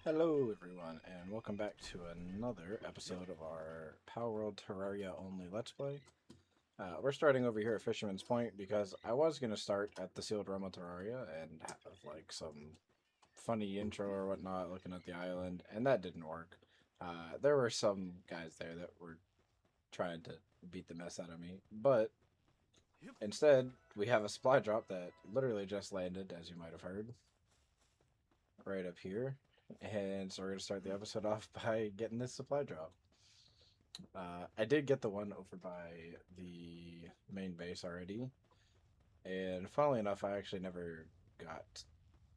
Hello everyone, and welcome back to another episode of our Palworld Terraria only Let's Play. We're starting over here at Fisherman's Point because I was going to start at the Sealed Realm of Terraria and have like some funny intro or whatnot looking at the island, and that didn't work. There were some guys there that were trying to beat the mess out of me, but instead we have a supply drop that literally just landed, as you might have heard, right up here. And so we're going to start the episode off by getting this supply drop. I did get the one over by the main base already. And funnily enough, I actually never got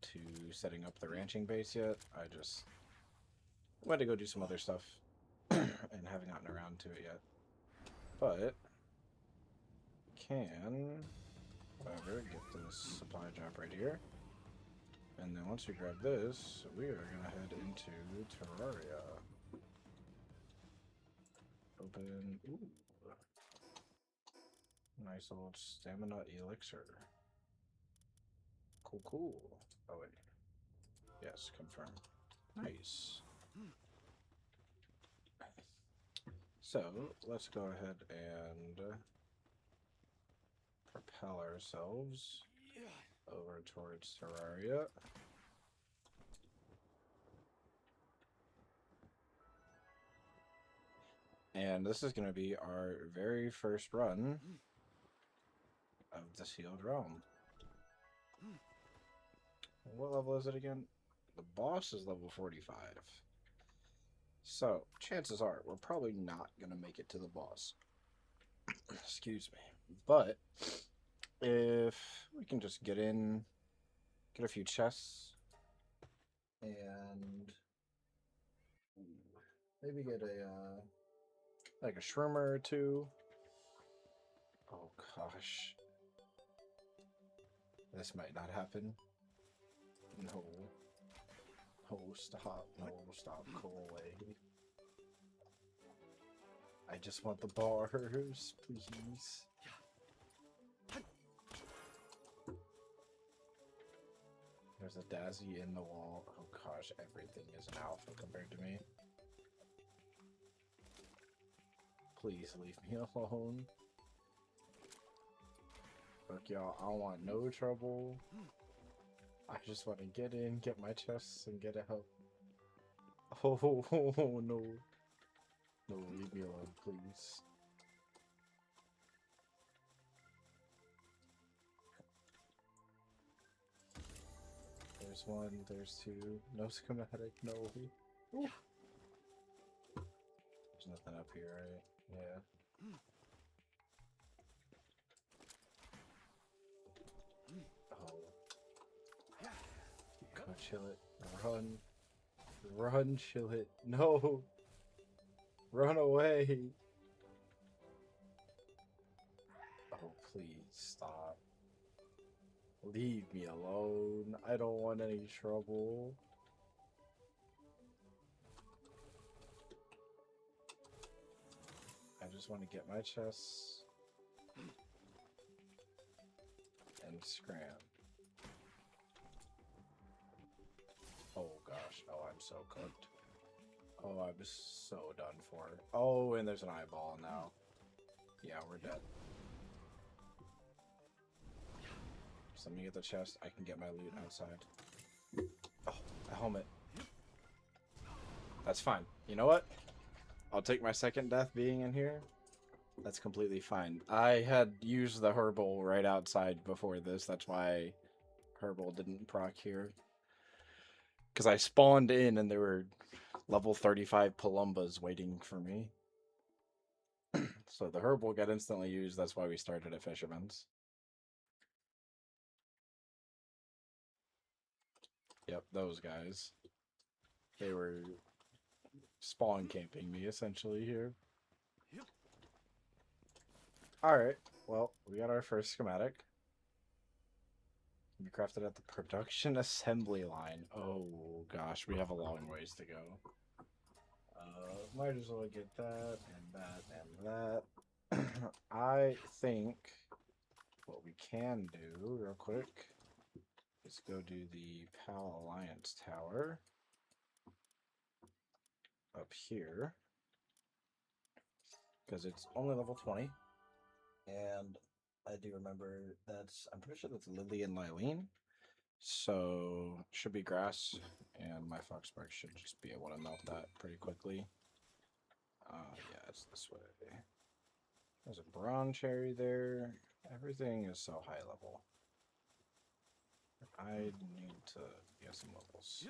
to setting up the ranching base yet. I just went to go do some other stuff and haven't gotten around to it yet. But can, however, get this supply drop right here. And then once we grab this, we are going to head into Terraria. Open. Ooh. Nice old stamina elixir. Cool, cool. Oh, wait. Yes, confirm. Nice. So, let's go ahead and propel ourselves over towards Terraria. And this is going to be our very first run of the Sealed Realm. What level is it again? The boss is level 45. So, chances are, we're probably not going to make it to the boss. Excuse me. But, if we can just get in, get a few chests, and maybe get like a shroomer or two. Oh gosh. This might not happen. No. Oh, stop. No, stop. Go away. I just want the bars, please. There's a Dazzy in the wall. Oh gosh, everything is an alpha compared to me. Please leave me alone. Look, y'all, I don't want no trouble. I just want to get in, get my chests, and get a help. Oh, no. No, leave me alone, please. There's one, there's two. No schematic, no. Ooh. There's nothing up here, right? Yeah. Oh. Go chill it. Run. Run, chill it. No! Run away! Oh, please stop. Leave me alone. I don't want any trouble. I just want to get my chests and scram. Oh gosh, oh I'm so cooked. Oh, I'm so done for. Oh, and there's an eyeball now. Yeah, we're dead. So let me get the chest. I can get my loot outside. Oh, a helmet. That's fine. You know what? I'll take my second death being in here. That's completely fine. I had used the herbal right outside before this. That's why herbal didn't proc here. Because I spawned in and there were level 35 Palumbas waiting for me. So the herbal got instantly used. That's why we started at Fisherman's. Yep, those guys. They were spawn camping me essentially here. Alright, well, we got our first schematic. We crafted at the production assembly line. Oh gosh, we have a long ways to go. Might as well get that and that and that. I think what we can do real quick is go do the PAL Alliance Tower. up here because it's only level 20. And I do remember I'm pretty sure that's Lily and Lylene. So should be grass, and my Foxbark should just be able to melt that pretty quickly. Yeah, it's this way. There's a bronze cherry there. Everything is so high level. I need to get some levels.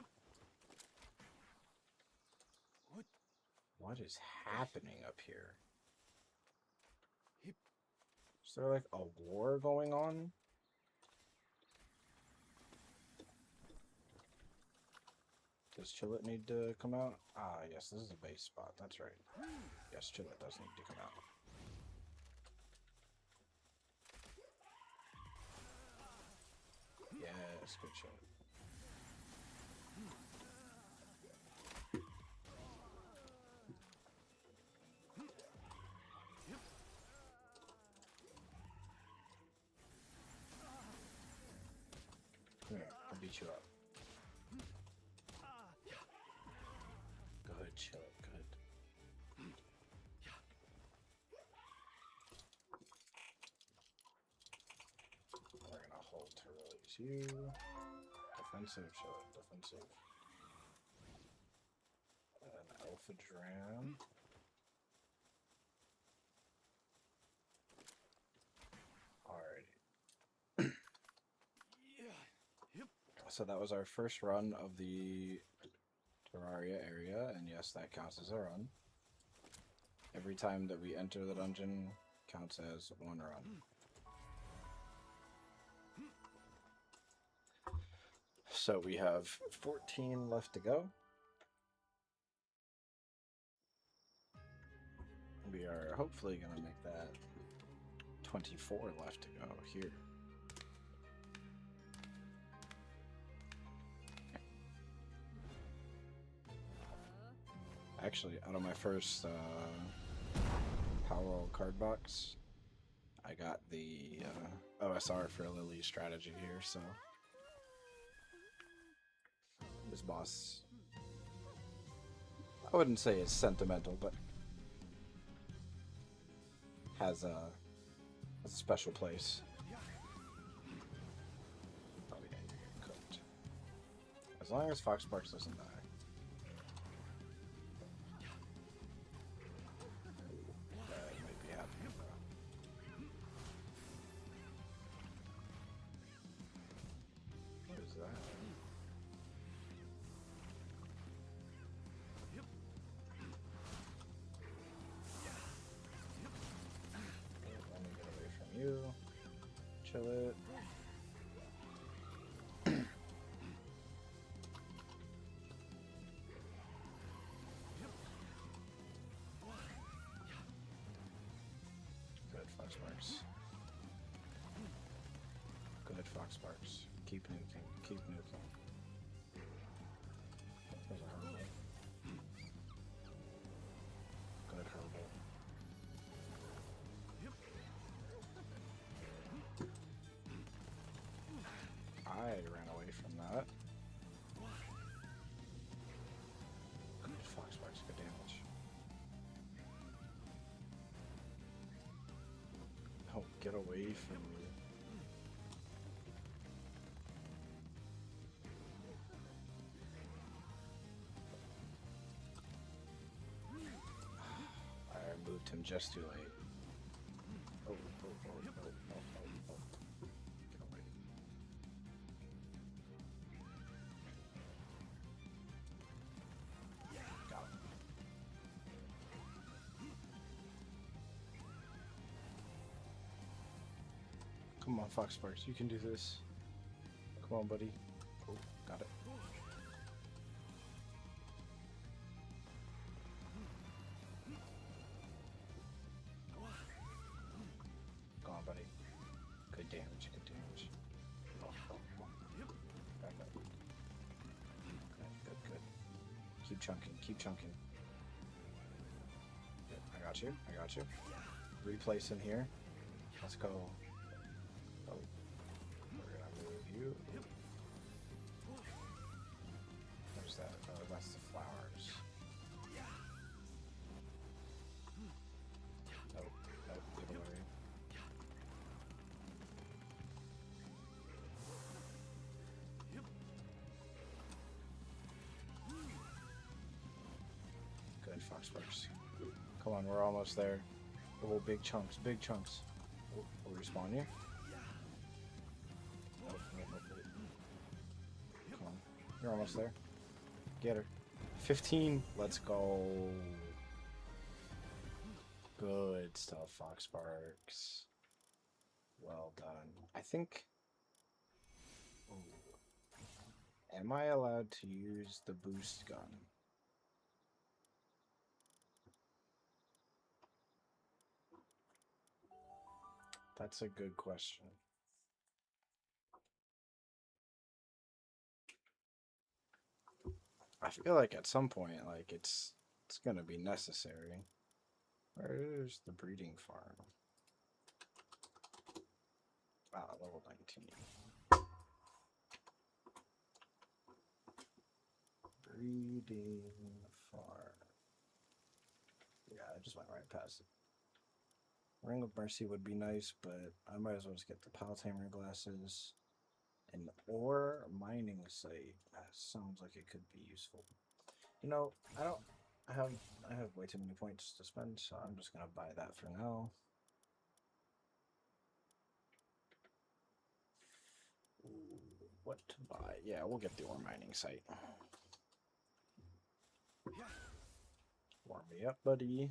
What is happening up here? Is there like a war going on? Does Chillet need to come out? Ah, yes, this is a base spot. That's right. Yes, Chillet does need to come out. Yes, good Chillet. Come here, I'll beat you up. Good, Chillet, good. We're gonna hold to release you. Defensive, Chillet, defensive. An Alpha Dram. Alrighty. So that was our first run of the Terraria area, and yes, that counts as a run. Every time that we enter the dungeon counts as one run. So we have 14 left to go. We are hopefully going to make that 24 left to go here. Actually, out of my first Palworld card box, I got the OSR for Lily's strategy here, so this boss, I wouldn't say it's sentimental, but has a special place. Oh yeah, you're getting cooked. As long as Foxbarks doesn't die. You chill it. Good Foxbarks. Good Foxbarks. Keep nuking. Keep nuking. There's a herbal. Good herbal. I ran away from that. Good Foxbarks, good damage. Oh, get away from me. I moved him just too late. Oh. Get away. Got him. Come on, Foxbarks, you can do this. Come on, buddy. Oh, got it. Come on, buddy. Good damage, good damage. Back up. Good. Keep chunking, keep chunking. Good. I got you. Replace in here. Let's go. Oh. We're gonna move you. Where's that? Oh, that's the flowers. good, fox sparks. Come on, we're almost there. Oh, big chunks, big chunks. Oh, we'll respawn you. Oh, wait. Come on, you're almost there. Get her. 15. Let's go. Good stuff, fox sparks. Well done. I think... Ooh. Am I allowed to use the boost gun? That's a good question. I feel like at some point, like it's gonna be necessary. Where's the breeding farm? Ah, level 19. Breeding farm. Yeah, I just went right past it. Ring of Mercy would be nice, but I might as well just get the Paltamer glasses. An ore mining site. Sounds like it could be useful. You know, I have way too many points to spend, so I'm just gonna buy that for now. Ooh, what to buy? Yeah, we'll get the ore mining site. Warm me up, buddy.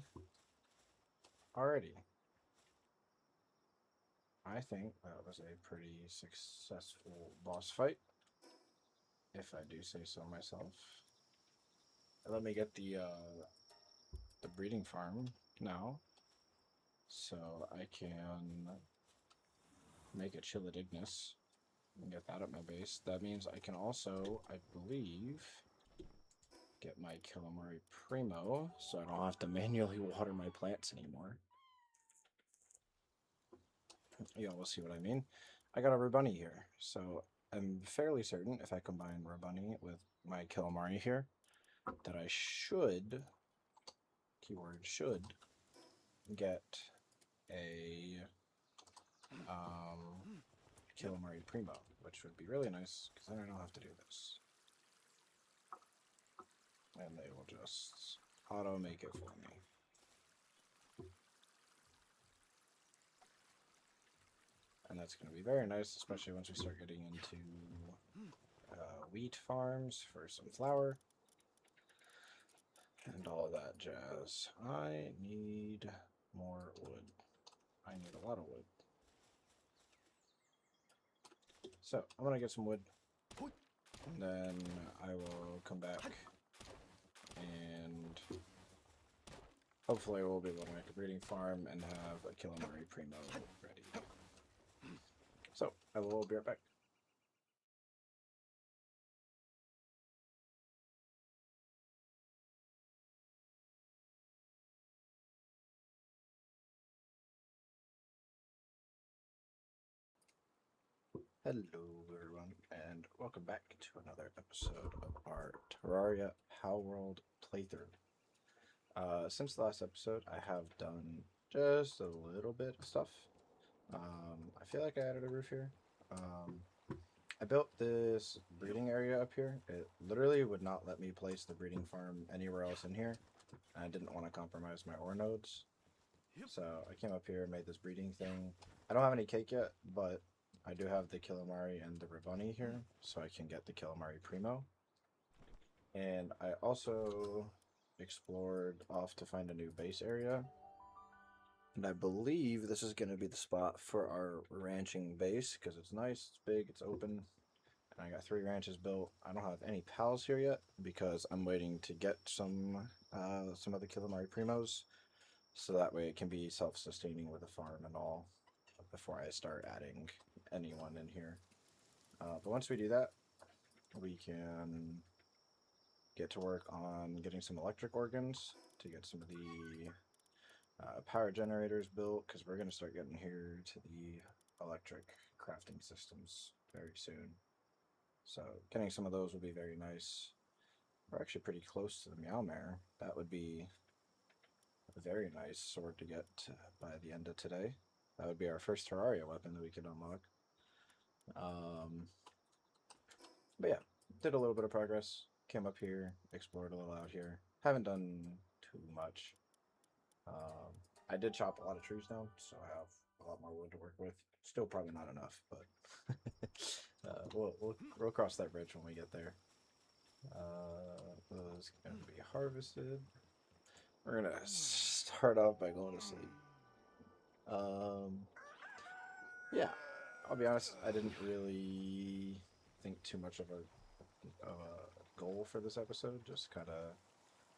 Alrighty. I think that was a pretty successful boss fight, if I do say so myself. Let me get the breeding farm now, so I can make a Chillidignus and get that at my base. That means I can also, I believe, get my Killamari Primo, so I don't have to manually water my plants anymore. Y'all will see what I mean. I got a Rabunny here, so I'm fairly certain if I combine Rabunny with my Killamari here, that I should, keyword should, get a Killamari Primo, which would be really nice, because then I don't have to do this. And they will just auto make it for me. And that's going to be very nice, especially once we start getting into wheat farms for some flour and all of that jazz. I need more wood. I need a lot of wood. So I'm going to get some wood, and then I will come back and hopefully we'll be able to make a breeding farm and have a Killamari Primo ready. So I will be right back. Hello everyone, and welcome back to another episode of our Terraria Palworld playthrough. Since the last episode, I have done just a little bit of stuff. I feel like I added a roof here. I built this breeding area up here. It literally would not let me place the breeding farm anywhere else in here. I didn't want to compromise my ore nodes. So I came up here and made this breeding thing. I don't have any cake yet, but I do have the Killamari and the Rabunny here, so I can get the Killamari Primo. And I also explored off to find a new base area. And I believe this is going to be the spot for our ranching base, because it's nice, it's big, it's open. And I got 3 ranches built. I don't have any pals here yet, because I'm waiting to get some of the Killamari Primos, so that way it can be self-sustaining with a farm and all before I start adding anyone in here. But once we do that, we can get to work on getting some electric organs to get some of the power generators built, because we're going to start getting here to the electric crafting systems very soon. So getting some of those will be very nice. We're actually pretty close to the Meowmare. That would be a very nice sword to get by the end of today. That would be our first Terraria weapon that we could unlock. But yeah, did a little bit of progress. Came up here, explored a little out here. Haven't done too much. I did chop a lot of trees down, so I have a lot more wood to work with. Still probably not enough, but we'll cross that bridge when we get there. Those gonna be harvested. We're gonna start off by going to sleep. Yeah, I'll be honest. I didn't really think too much of a goal for this episode. Just kind of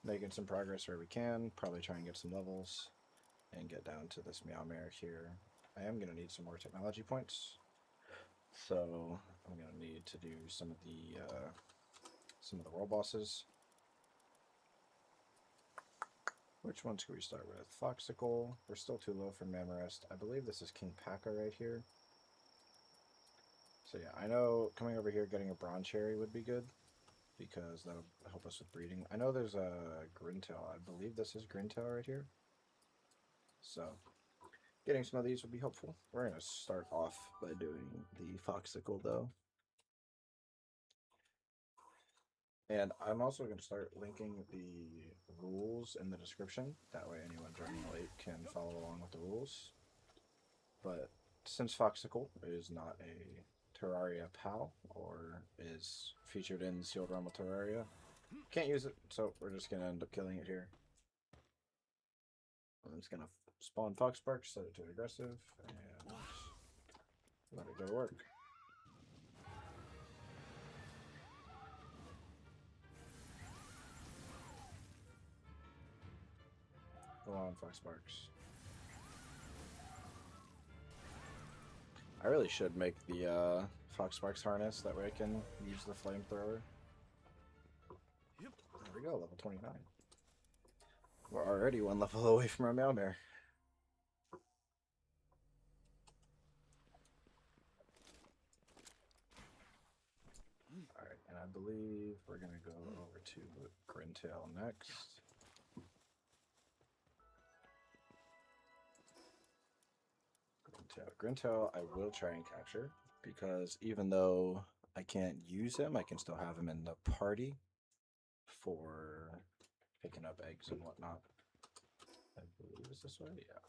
making some progress where we can. Probably try and get some levels and get down to this Meowmere here. I am gonna need some more technology points, so I'm gonna need to do some of the world bosses. Which ones can we start with? Foxicle. We're still too low for Mammorest. I believe this is King Paka right here. So yeah, I know coming over here getting a Bronze Cherry would be good, because that'll help us with breeding. I know there's a Grintail. I believe this is Grintail right here. So getting some of these would be helpful. We're going to start off by doing the Foxicle though. And I'm also going to start linking the rules in the description. That way anyone joining late can follow along with the rules. But since Foxicle is not a Terraria PAL, or is featured in Sealed Realm of Terraria, can't use it, so we're just going to end up killing it here. I'm just going to spawn Foxbarks, set it to aggressive, and let it go to work. Go on, Foxbarks. I really should make the Foxbarks harness, that way I can use the flamethrower. There we go, level 29. We're already one level away from our Meowmere. Alright, and I believe we're going to go over to Grintail next. Grintail I will try and capture, because even though I can't use him, I can still have him in the party for picking up eggs and whatnot. I believe it's this way, yeah.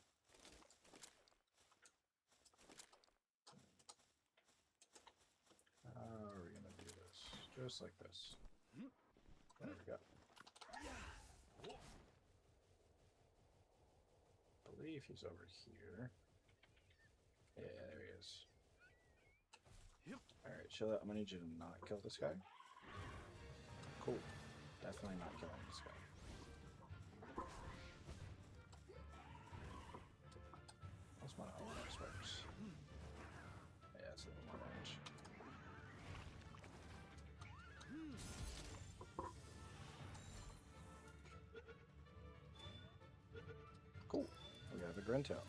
How are we gonna do this? Just like this. There we go. I believe he's over here. Yeah, there he is. Alright, chill out. I'm gonna need you to not kill this guy. Cool. Definitely not killing this guy. That's one of our sparks. Yeah, that's a little more damage. Cool. We have a Grintail.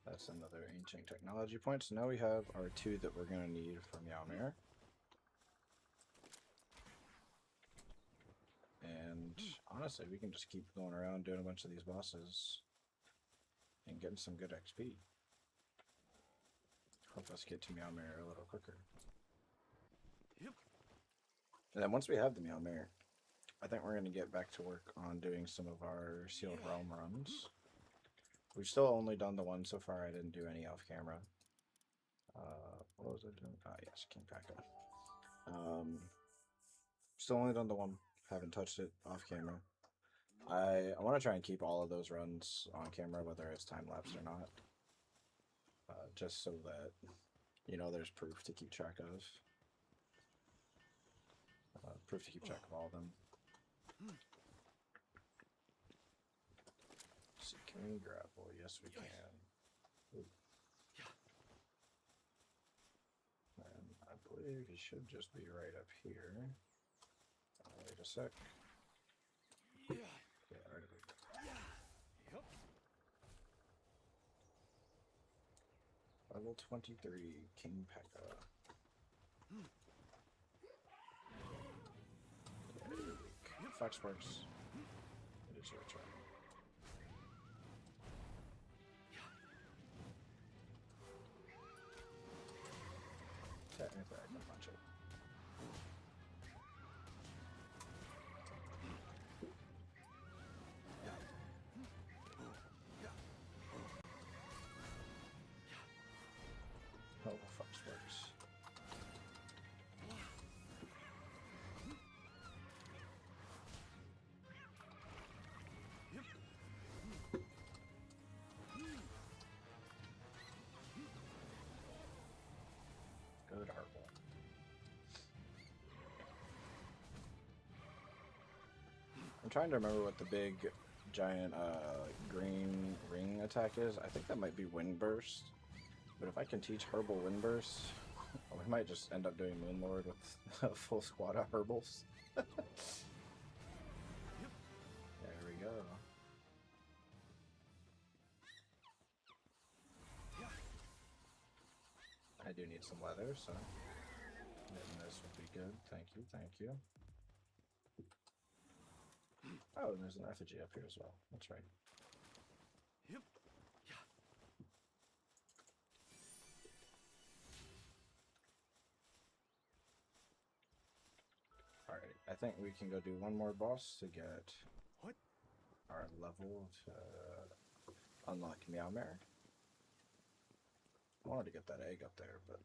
That's another ancient technology point. So now we have our two that we're going to need for Meowmere. And honestly, we can just keep going around doing a bunch of these bosses and getting some good XP. Help us get to Meowmere a little quicker. And then once we have the Meowmere, I think we're going to get back to work on doing some of our Sealed Realm runs. We've still only done the one so far. I didn't do any off camera. What was I doing? Yes, King Paka. Still only done the one. Haven't touched it off camera. I want to try and keep all of those runs on camera, whether it's time-lapsed or not. Just so that, you know, there's proof to keep track of. Proof to keep track of all of them. Let's see, can we grapple? Yes, we can. Ooh. And I believe he should just be right up here. Wait a sec. Yeah, right up here. Level 23, King Paka. Foxbarks. It is your turn. Technically, I can punch it. I'm trying to remember what the big giant green ring attack is. I think that might be Wind Burst. But if I can teach Herbal Wind Burst, we might just end up doing Moonlord with a full squad of Herbals. There we go. I do need some leather, so getting this would be good. Thank you, thank you. Oh, and there's an effigy up here as well. That's right. Alright, I think we can go do one more boss to get our level to unlock Meowmare. I wanted to get that egg up there, but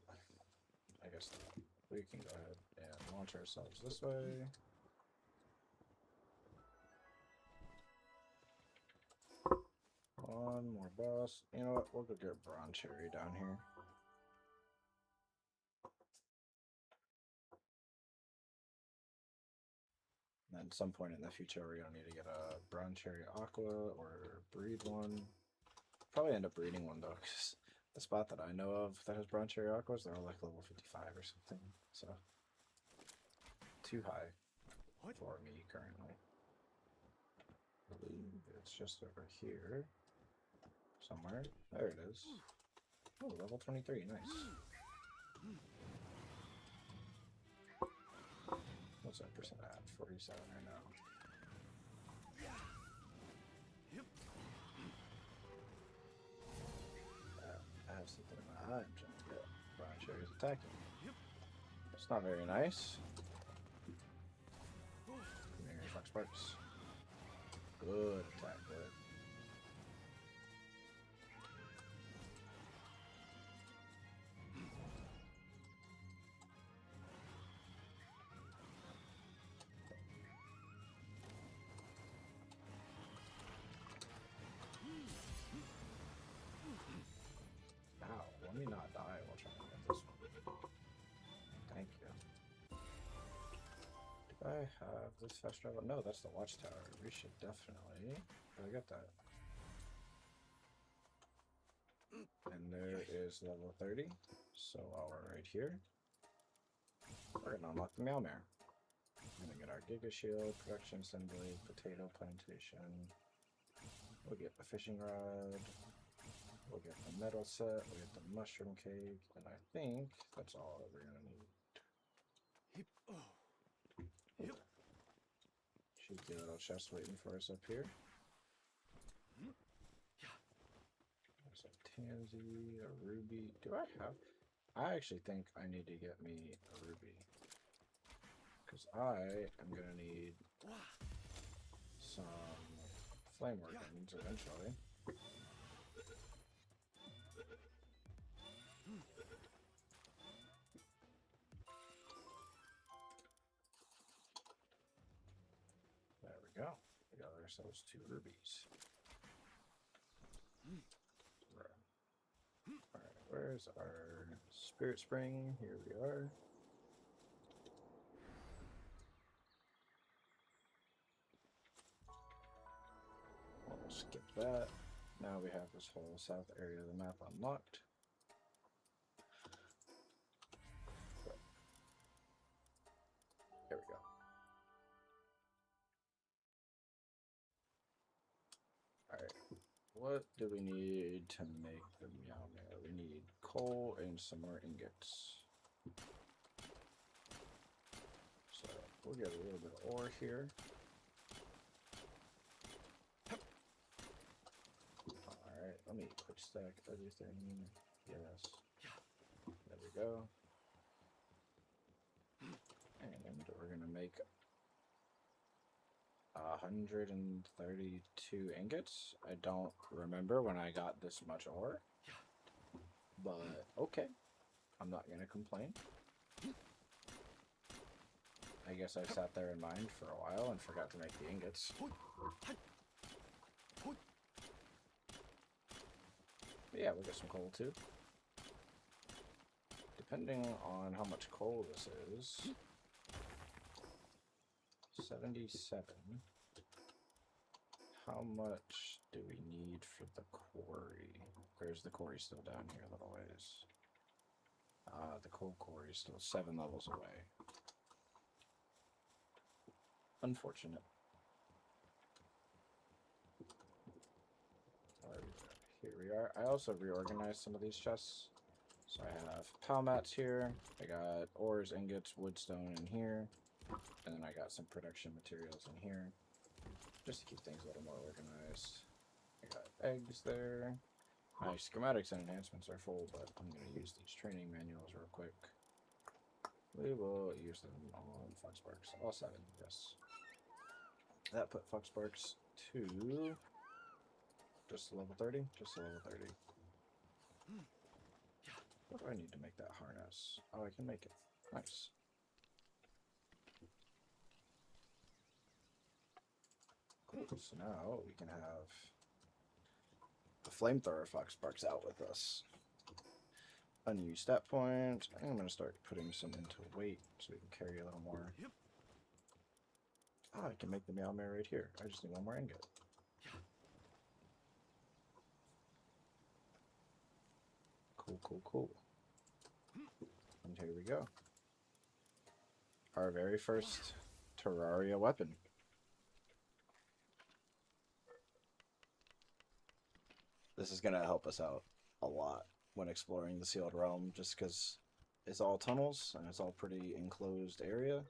I guess not. We can go ahead and launch ourselves this way. One more boss. You know what? We'll go get Bronze Cherry down here. And then at some point in the future, we're going to need to get a Bronze Cherry Aqua or breed one. Probably end up breeding one though, because the spot that I know of that has Bronze Cherry Aquas, they're all like level 55 or something. So, too high for me currently. I believe it's just over here somewhere. There it is. Oh, level 23, nice. What's that percent at? 47 right now. I have something in my eye I'm trying to get. Bronze Cherry's attacking. It's not very nice. Come here, Fox Sparks. Good attack, good. Ow, let me not die while trying to get this one. Thank you. Do I have this fast travel? No, that's the watchtower. We should definitely go get that. And there is level 30. So while we're right here, we're gonna unlock the Meowmare. We're gonna get our Giga Shield, Production Assembly, Potato Plantation. We'll get the Fishing Rod. We'll get the Metal Set. We'll get the Mushroom Cake. And I think that's all that we're gonna need. Should be a little chest waiting for us up here. There's a Tansy, a Ruby. Do I have? I actually think I need to get me a Ruby. Because I am going to need some flame organs eventually. There we go. We got ourselves 2 rubies. Alright, where's our Spirit Spring? Here we are. We'll skip that. Now we have this whole south area of the map unlocked. There we go. Alright, what do we need to make the Meowmare? We need coal and some more ingots. So we'll get a little bit of ore here. Alright, let me quick stack everything. Yes. There we go. And we're gonna make 132 ingots. I don't remember when I got this much ore, but okay, I'm not gonna complain. I guess I sat there in mind for a while and forgot to make the ingots. But yeah, we'll get some coal too. Depending on how much coal this is, 77. how much do we need for the quarry? Where's the quarry? Still down here a little ways. The coal quarry is still 7 levels away. Unfortunate. Here we are. I also reorganized some of these chests. So I have pal mats here. I got ores, ingots, woodstone in here. And then I got some production materials in here. Just to keep things a little more organized. I got eggs there. My schematics and enhancements are full, but I'm going to use these training manuals real quick. We will use them on Foxparks. All 7, yes. That put Foxparks to just level 30? Just level 30. What do I need to make that harness? Oh, I can make it. Nice. Cool. So now we can have the flamethrower Foxparks out with us. Unused stat points. I think I'm going to start putting some into weight so we can carry a little more. Ah, I can make the Meow Mare right here. I just need one more ingot. Cool, cool, cool. And here we go. Our very first Terraria weapon. This is going to help us out a lot when exploring the Sealed Realm, just because it's all tunnels and it's all pretty enclosed area.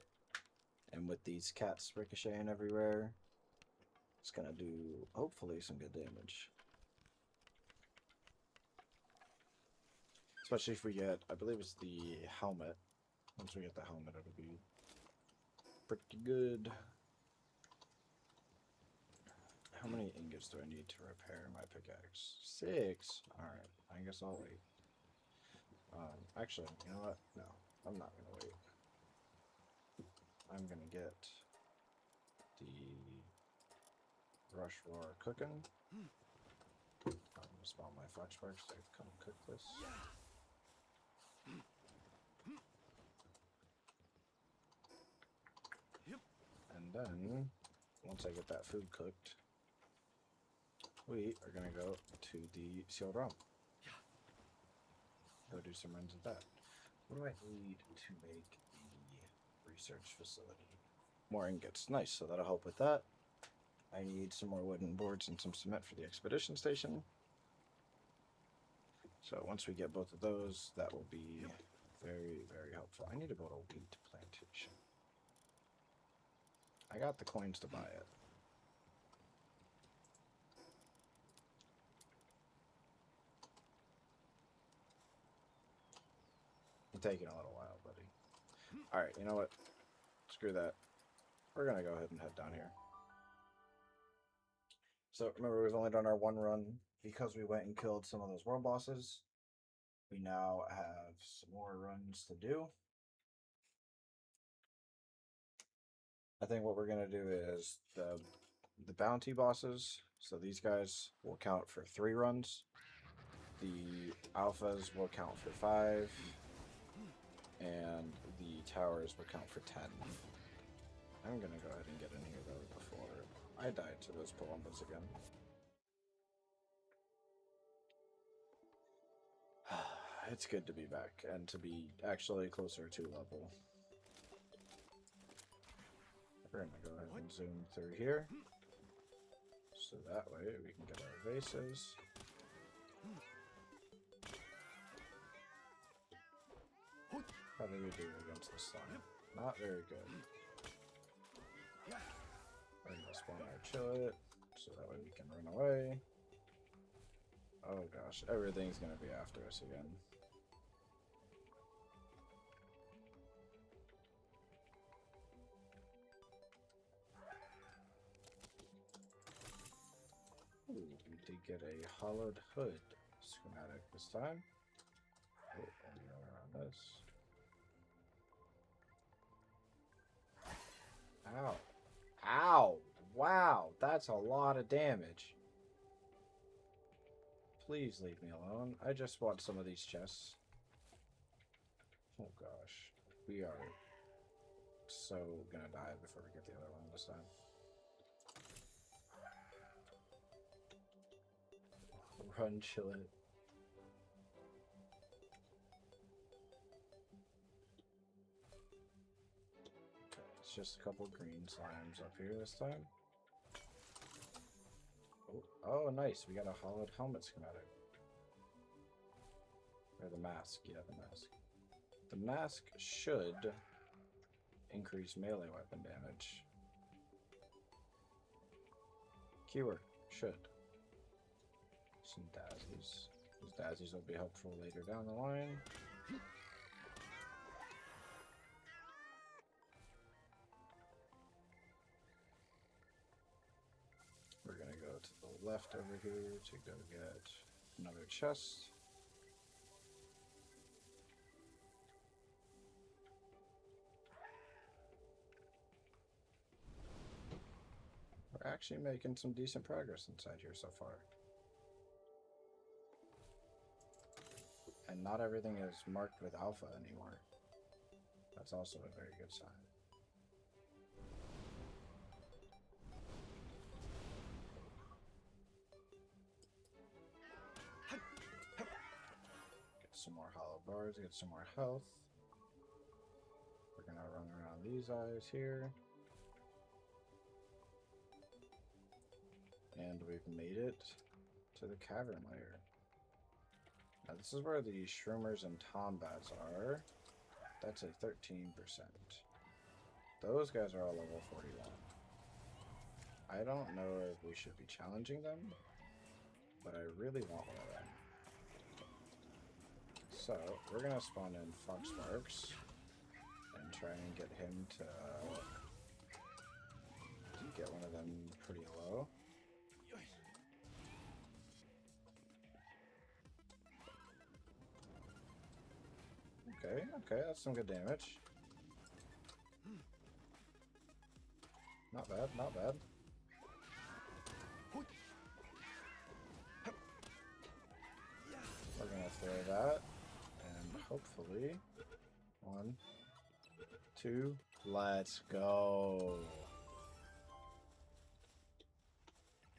And with these cats ricocheting everywhere, it's going to do, hopefully, some good damage. Especially if we get, I believe it's the helmet. Once we get the helmet, it'll be pretty good. How many ingots do I need to repair my pickaxe? 6. Alright, I guess I'll wait. Actually, you know what? No, I'm not going to wait. I'm going to get the Rush Roar cooking. I'm going to spawn my Foxparks to come cook this. And then, once I get that food cooked, we are going to go to the Sealed Realm. Go do some runs of that. What do I need to make the research facility? More ingots. Nice, so that'll help with that. I need some more wooden boards and some cement for the expedition station. So once we get both of those, that will be very, very helpful. I need to build a wheat plantation. I got the coins to buy it. It's taking a little while, buddy. Alright, you know what? Screw that. We're going to go ahead and head down here. So remember, we've only done our 1 run because we went and killed some of those world bosses. We now have some more runs to do. I think what we're going to do is the bounty bosses. So these guys will count for 3 runs. The alphas will count for 5. And the towers will count for 10. I'm going to go ahead and get in here though before I die to those Palbox again. It's good to be back and to be actually closer to level. We're going to go ahead and zoom through here. So that way we can get our vases. How do we do against the slime? Not very good. We're going to spawn our chillet, so that way we can run away. Oh gosh, everything's going to be after us again. Ooh, we did get a hollowed hood schematic this time. Oh, and go around this. Ow. Ow! Wow, that's a lot of damage. Please leave me alone. I just want some of these chests. Oh gosh. We are so gonna die before we get the other one this time. Run, chill it. Okay, it's just a couple green slimes up here this time. Oh, nice. We got a hollowed helmet schematic. Or the mask. Yeah, the mask. The mask should increase melee weapon damage. Keyword, should. Some dazzles. These dazzles will be helpful later down the line. We're gonna go to the left over here to go get another chest. We're actually making some decent progress inside here so far. And not everything is marked with alpha anymore. That's also a very good sign. Get some more hollow bars, get some more health. We're gonna run around these eyes here. And we've made it to the cavern layer. Now this is where the shroomers and tombats are. That's a 13%. Those guys are all level 41. I don't know if we should be challenging them, but I really want one of them. So we're gonna spawn in Foxbarks and try and get him to get one of them pretty low. Okay, okay, that's some good damage. Not bad, not bad. We're gonna throw that, and hopefully, 1, 2, let's go.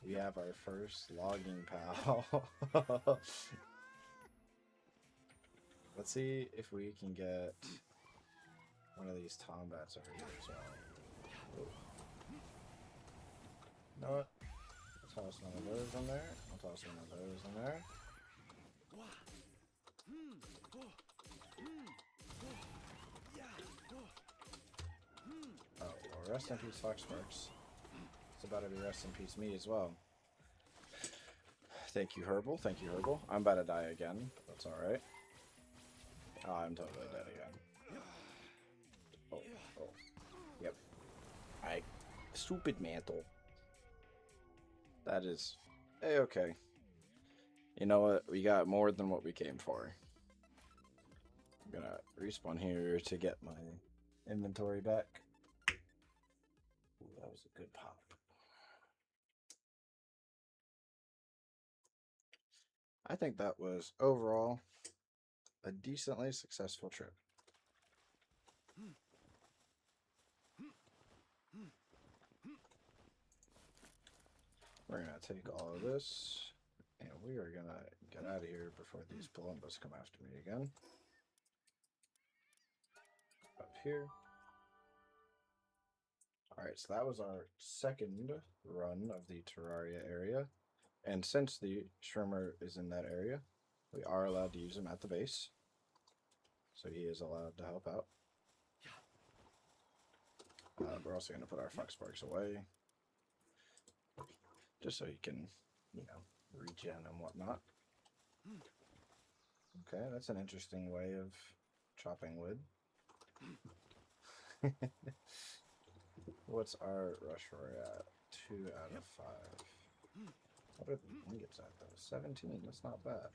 We have our first logging pal. Let's see if we can get one of these tombats over here as well. Oh. You know what? I'll toss one of those in there. I'll toss one of those in there. Oh, well, rest in peace, Foxbarks. It's about to be rest in peace me as well. Thank you, Herbal. Thank you, Herbal. I'm about to die again. That's alright. Oh, I'm totally dead again. Oh, oh. Yep. Stupid mantle. That is A-okay. You know what? We got more than what we came for. I'm gonna respawn here to get my inventory back. Ooh, that was a good pop. I think that was overall a decently successful trip. We're gonna take all of this, and we are gonna get out of here before these Palombas come after me again. Up here. Alright, so that was our second run of the Terraria area. And since the Shroomer is in that area, we are allowed to use him at the base. So he is allowed to help out. We're also going to put our Foxbarks away. Just so he can, you know, regen and whatnot. Okay, that's an interesting way of chopping wood. What's our rush roar at? 2 out of 5. What are the ingots at though? 17, that's not bad.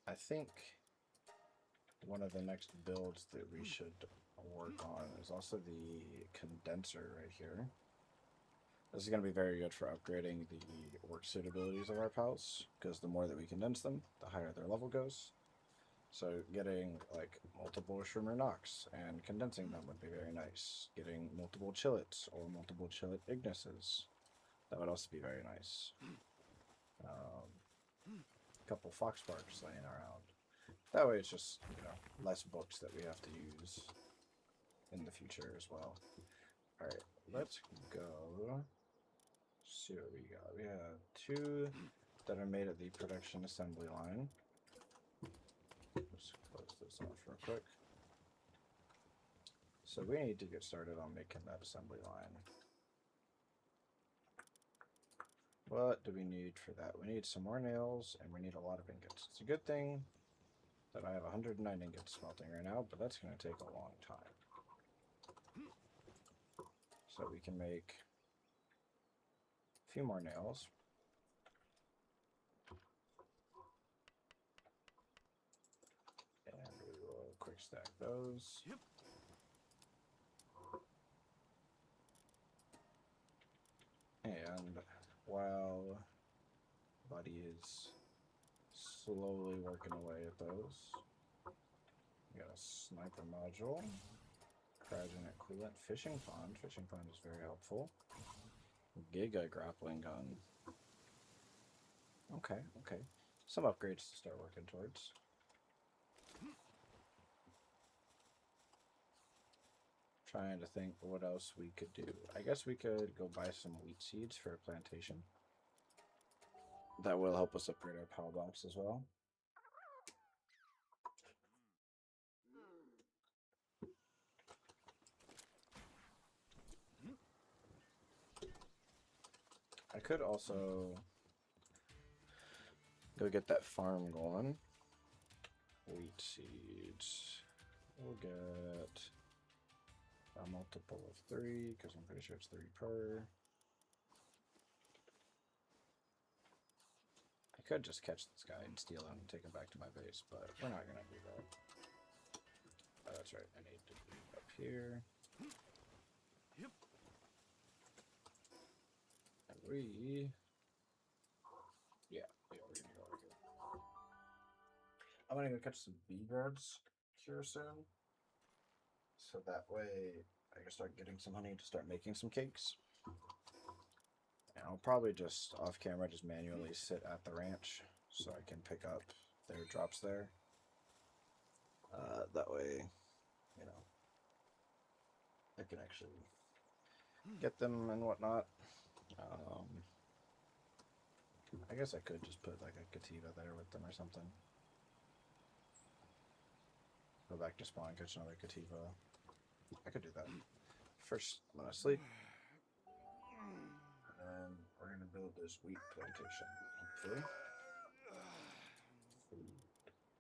I think one of the next builds that we should work on is also the condenser right here. This is going to be very good for upgrading the work suitabilities of our pals, because the more that we condense them, the higher their level goes. So getting like multiple Shroomer Knocks and condensing them would be very nice. Getting multiple Chillets or multiple Chillet Ignises, that would also be very nice. a couple fox barks laying around. That way it's just, you know, less books that we have to use in the future as well. Alright, let's go see what we got. We have 2 that are made at the production assembly line. Let's close this off real quick. So we need to get started on making that assembly line. What do we need for that? We need some more nails, and we need a lot of ingots. It's a good thing that I have 109 ingots smelting right now, but that's going to take a long time. So we can make a few more nails. And we will quick stack those. Yep. And while Buddy is slowly working away at those, we got a sniper module, cryogenic coolant, fishing pond. Fishing pond is very helpful. Giga grappling gun. Okay, okay. Some upgrades to start working towards. Trying to think what else we could do. I guess we could go buy some wheat seeds for a plantation. That will help us upgrade our Palbox as well. I could also go get that farm going. Wheat seeds. We'll get a multiple of 3, because I'm pretty sure it's 3 per. I could just catch this guy and steal him and take him back to my base, but we're not going to do that. Oh, that's right. I need to be up here. Yep. And we... Yeah, we're going to go over here. I'm going to go catch some bee guards here soon. So that way I can start getting some honey to start making some cakes. And I'll probably just off camera just manually sit at the ranch so I can pick up their drops there. That way, you know, I can actually get them and whatnot. I guess I could just put like a Kativa there with them or something. Go back to spawn, catch another Kativa. I could do that. First, I'm gonna sleep. And then we're gonna build this wheat plantation. Hopefully.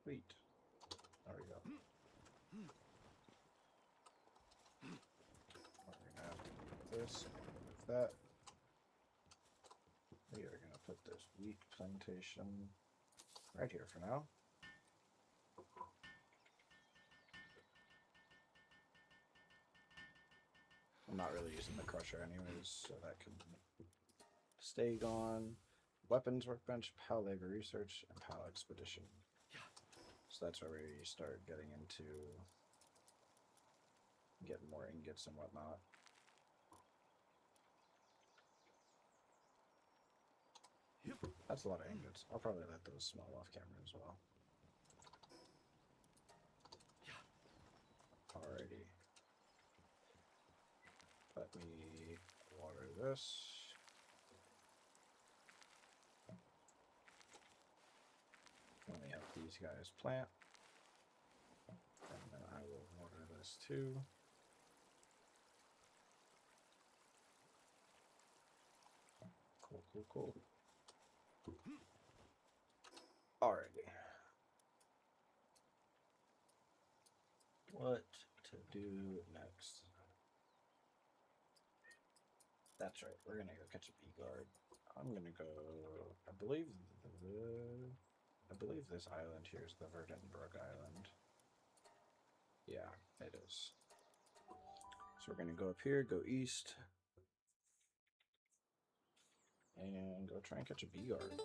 Wheat. There we go. We're gonna have to move this and move that. We are gonna put this wheat plantation right here for now. I'm not really using the crusher anyways, so that can stay gone. Weapons workbench, Pal labor research, and Pal expedition. So that's where we start getting into getting more ingots and whatnot. Yep. That's a lot of ingots. I'll probably let those smell off camera as well. Alrighty. Let me water this. Let me help these guys plant. And then I will water this too. Cool, cool, cool. Alrighty. What to do next? That's right. We're gonna go catch a bee guard. I'm gonna go. I believe this island here is the Verdant Island. Yeah, it is. So we're gonna go up here, go east, and go try and catch a bee guard.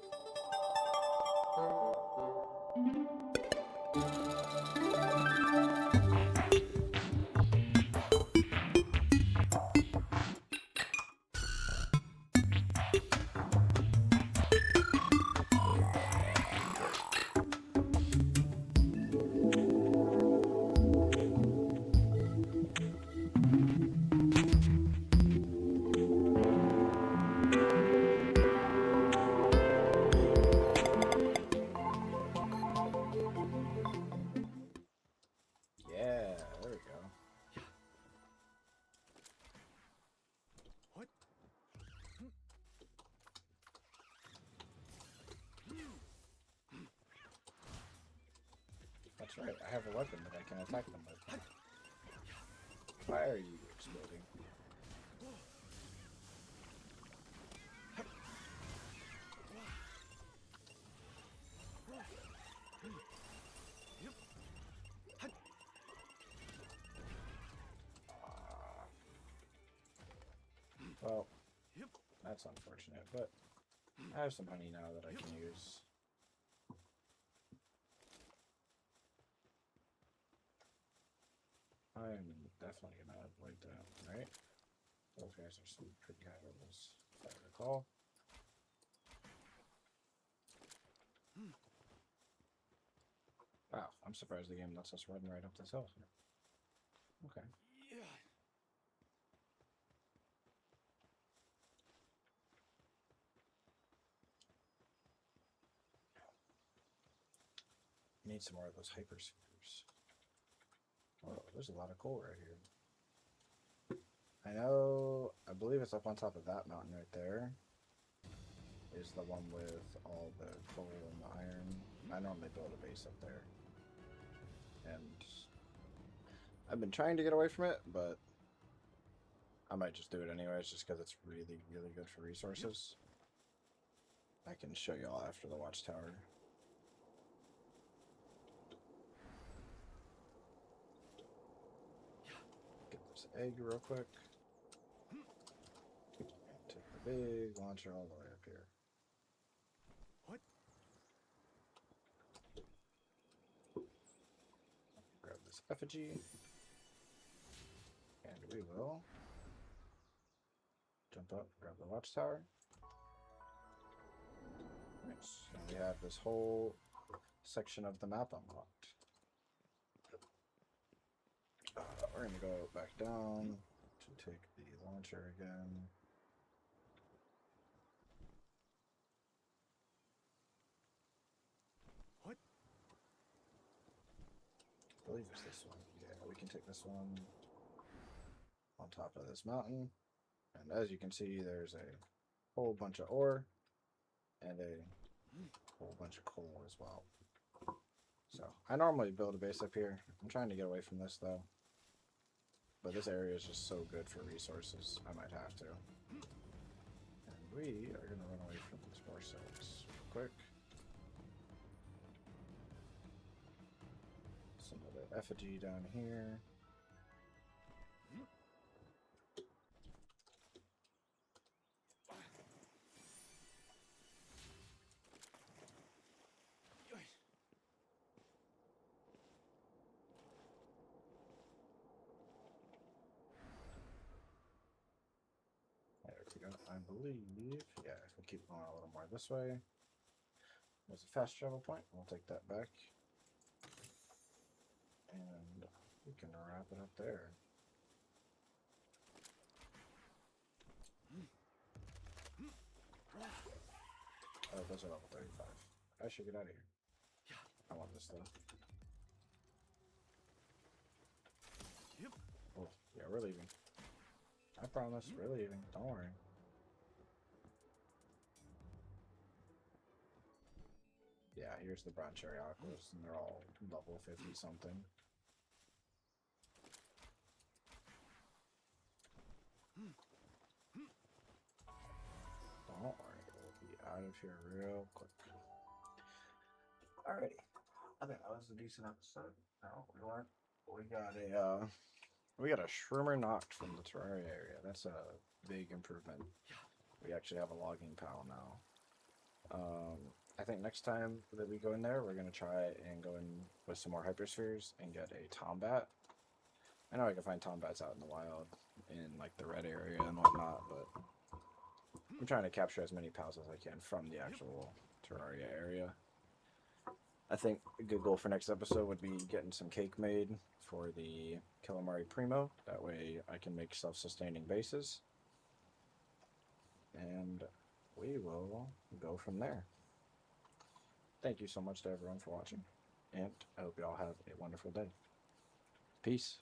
right, I have a weapon that I can attack them with. Why are you exploding? Well, that's unfortunate, but I have some honey now that I can use. I'm definitely gonna avoid that, right? Those guys are some pretty high levels, if I recall. Wow, I'm surprised the game lets us run right up this hill. Okay. Need some more of those hyperspheres. Oh, there's a lot of coal right here. I believe it's up on top of that mountain right there. Is the one with all the coal and the iron. I normally build a base up there. And I've been trying to get away from it, but I might just do it anyways, just because it's really, really good for resources. I can show you all after the watchtower. Get this egg real quick. Take the big launcher all the way up here. What? Grab this effigy. And we will jump up, grab the watchtower. Nice. And we have this whole section of the map unlocked. We're going to go back down to take the launcher again. What? I believe it's this one. Yeah, we can take this one on top of this mountain. And as you can see, there's a whole bunch of ore and a whole bunch of coal as well. So I normally build a base up here. I'm trying to get away from this though. But this area is just so good for resources, I might have to. And we are going to run away from these more silks real quick. Some of the effigy down here. There we go. I believe, yeah, if we keep going a little more this way, there's a fast travel point. We'll take that back. And we can wrap it up there. Oh, those are level 35. I should get out of here. I want this though. Oh, yeah, we're leaving. I promise, we're leaving. Don't worry. Yeah, here's the brown cherry aquas, and they're all level 50 something. Don't worry, we'll be out of here real quick. Alrighty. I think that was a decent episode. No, we weren't. We got a shroomer knocked from the Terraria area. That's a big improvement. We actually have a logging pile now. I think next time that we go in there, we're gonna try and go in with some more hyperspheres and get a tombat. I know I can find tombats out in the wild, in like the red area and whatnot, but I'm trying to capture as many pals as I can from the actual Terraria area. I think a good goal for next episode would be getting some cake made for the Calamari Primo. That way I can make self-sustaining bases. And we will go from there. Thank you so much to everyone for watching. And I hope you all have a wonderful day. Peace.